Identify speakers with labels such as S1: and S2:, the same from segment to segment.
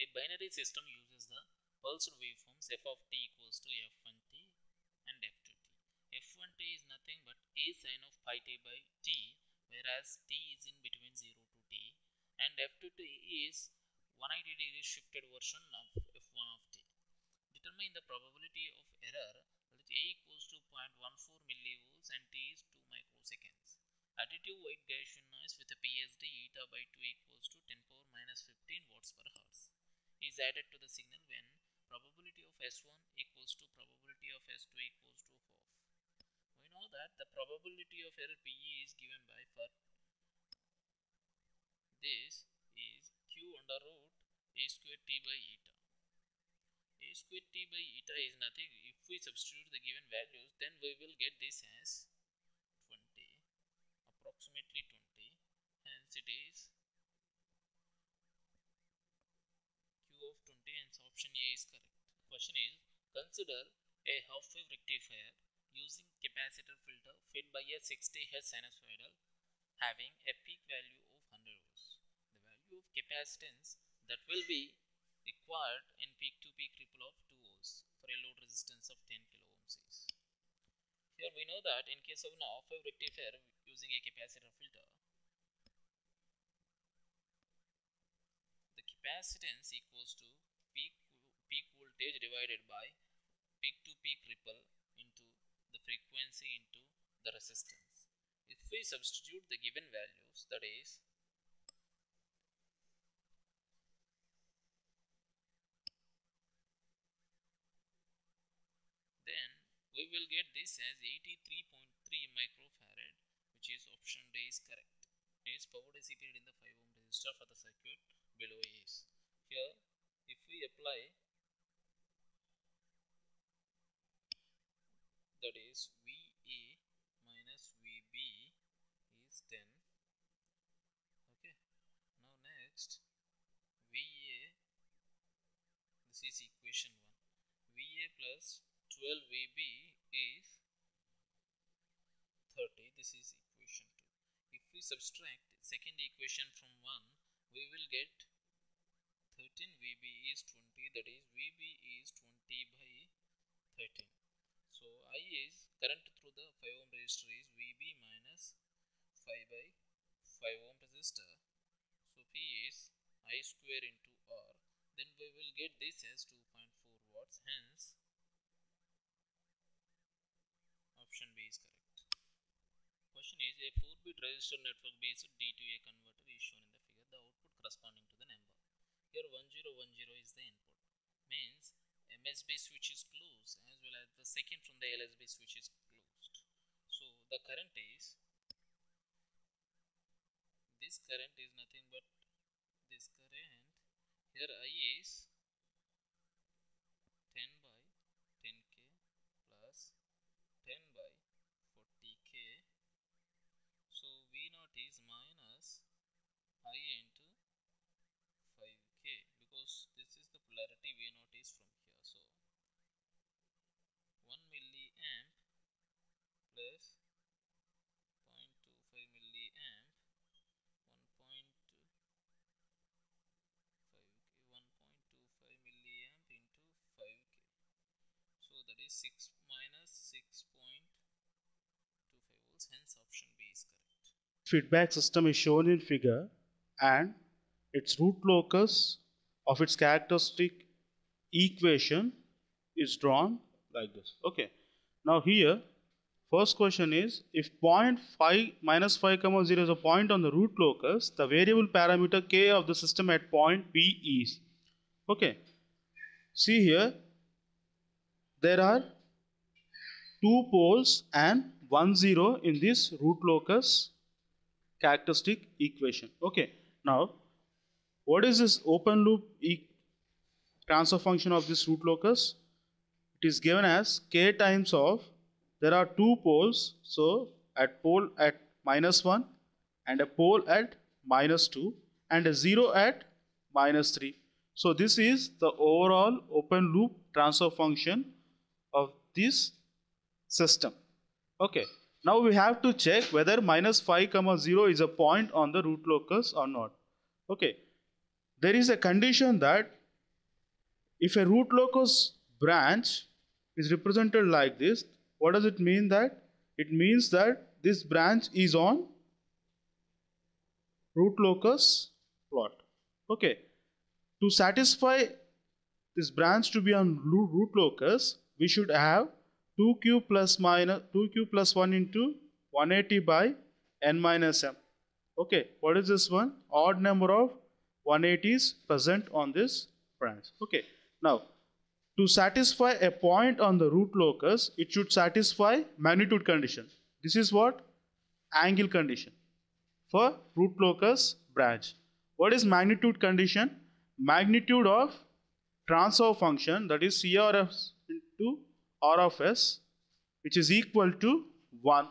S1: A binary system uses the pulsed waveforms f of t equals to f1t and f2t. f1t is nothing but a sin of pi t by t, whereas t is in between 0 to t, and f2t is 180 degrees shifted version of f1 of t. Determine the probability of error, that is a equals to 0.14 millivolts and t is 2 microseconds. Additive white Gaussian noise with a PSD eta by 2 equals to 10 power minus 15 watts per hertz is added to the signal when probability of S1 equals to probability of S2 equals to half. We know that the probability of error PE is given by, for this is Q under root A square T by eta. A square T by eta is nothing. If we substitute the given values, then we will get this as 20, approximately 20, hence it is Q of 20, hence option A is correct. Question is, consider a half-wave rectifier using capacitor filter fed by a 60 Hz sinusoidal having a peak value of 100 ohms. The value of capacitance that will be required in peak-to-peak ripple of 2 ohms for a load resistance of 10 kilo ohms is. Here we know that in case of an half-wave rectifier using a capacitor filter, the capacitance equals to peak voltage divided by peak to peak ripple into the frequency into the resistance. If we substitute the given values, that is then we will get this as 83.3 microfarad, which is option D is correct. Is power dissipated in the 5 ohm resistor for the circuit below is. Here if we apply, that is VA minus VB is 10. Okay, now next VA, this is equation 1, VA plus 12 VB is 30, this is equation 2. If we subtract second equation from 1, we will get 13 VB is 20, that is VB is 20 by 13. So I is current through the 5 ohm resistor is VB minus 5 by 5 ohm resistor. So P is I square into R. Then we will get this as 2.4 watts. Hence option B is correct. Question is, a 4-bit resistor network based D2A converter is shown in the figure. The output corresponding to the number. Here 1010 is the input. Means MSB switch is closed as well as the second from the LSB switch is closed. So the current is, this current is nothing but this current. Here I is 10 by 10k plus 10 by 40k. So V0 is minus I into 5k, because this is the polarity V0 is from here. So 1 milliamp plus 0.25 milliamp, 1.25 milliamp into 5k. So that is 6 minus 6.25 volts. Hence option B is correct.
S2: Feedback system is shown in figure and its root locus of its characteristic equation is drawn like this. Okay. Now here first question is, if point 5 minus 5 comma 0 is a point on the root locus, the variable parameter k of the system at point P is. Okay. See here, there are 2 poles and 1 0 in this root locus characteristic equation. Okay. Now what is this open loop transfer function of this root locus? It is given as k times of, there are 2 poles, so at pole at -1 and a pole at -2 and a 0 at -3. So this is the overall open loop transfer function of this system. Okay. Now we have to check whether -5 comma 0 is a point on the root locus or not. Okay. There is a condition that if a root locus branch is represented like this, what does it mean? That it means that this branch is on root locus plot. Okay, to satisfy this branch to be on root locus, we should have 2q plus 1 into 180 by n minus m. Okay, what is this one? Odd number of 180s present on this branch. Okay, now to satisfy a point on the root locus, it should satisfy magnitude condition. This is what? Angle condition for root locus branch. What is magnitude condition? Magnitude of transfer function, that is CRF into R of S, which is equal to 1.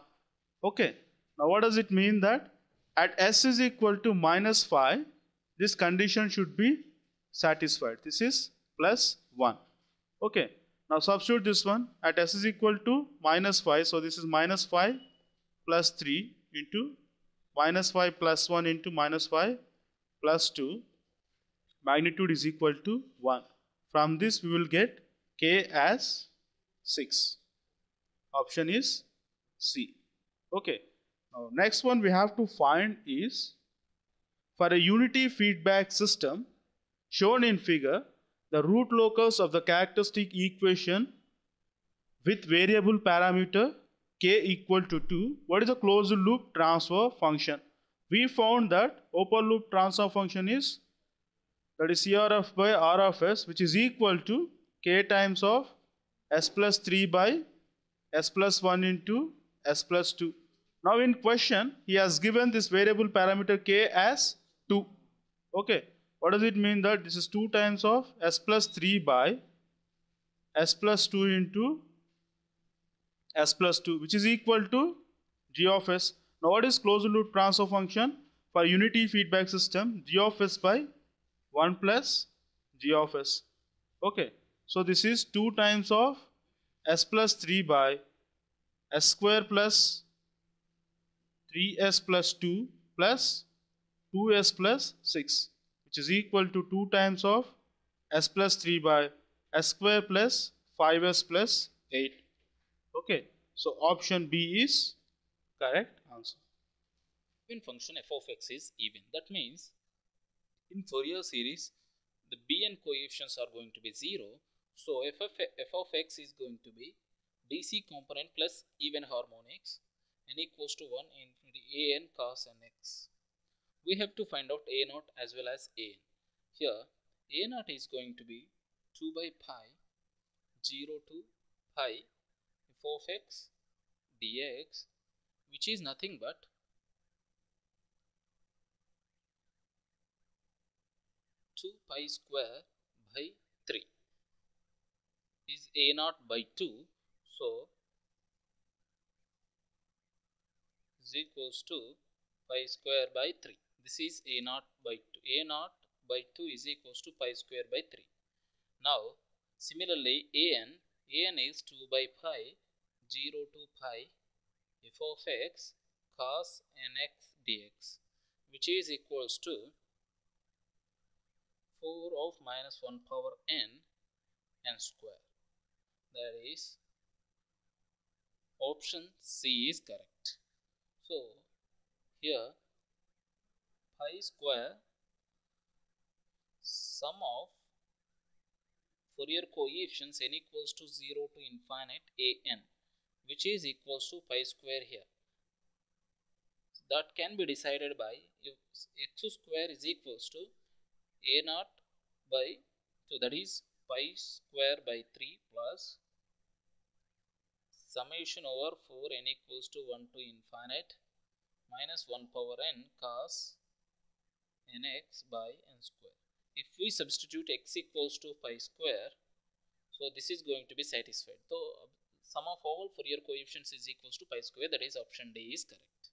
S2: Okay, now what does it mean? That at S is equal to minus 5, this condition should be satisfied. This is plus 1. Okay, now substitute this one. At S is equal to minus 5, so this is minus 5 plus 3 into minus 5 plus 1 into minus 5 plus 2. Magnitude is equal to 1. From this we will get K as 6. Option is C. Okay. Now next one we have to find is, for a unity feedback system shown in figure, the root locus of the characteristic equation with variable parameter k equal to 2. What is a closed loop transfer function? We found that open loop transfer function is, that is CRF by R of S, which is equal to k times of S plus 3 by S plus 1 into S plus 2. Now in question, he has given this variable parameter k as 2. Okay, what does it mean? That this is 2 times of S plus 3 by S plus 2 into S plus 2, which is equal to G of S. Now what is closed loop transfer function? For unity feedback system, G of S by 1 plus G of S. Okay, so this is 2 times of S plus 3 by S square plus 3S plus 2 plus 2S plus 6, which is equal to 2 times of S plus 3 by S square plus 5S plus 8. Okay, so option B is correct answer.
S1: When function f of x is even, that means in Fourier series the bn coefficients are going to be 0, so f of x is going to be dc component plus even harmonics n equals to 1 infinity an cos nx. We have to find out a naught as well as an. Here a naught is going to be 2 by pi 0 to pi f of x dx, which is nothing but 2 pi square by 3 is a naught by 2, so is equals to pi square by 3. This is a naught by 2. A naught by 2 is equals to pi square by 3. Now similarly an is 2 by pi 0 to pi f of x cos nx dx, which is equals to 4 of minus 1 power n square. That is option C is correct. So here pi square sum of Fourier coefficients n equals to 0 to infinite an, which is equals to pi square here. That can be decided by if x square is equals to a naught by 2, that is pi square by 3 plus summation over 4 n equals to 1 to infinite minus 1 power n cos nx by n square. If we substitute x equals to pi square, so this is going to be satisfied. So sum of all Fourier coefficients is equals to pi square, that is option D is correct.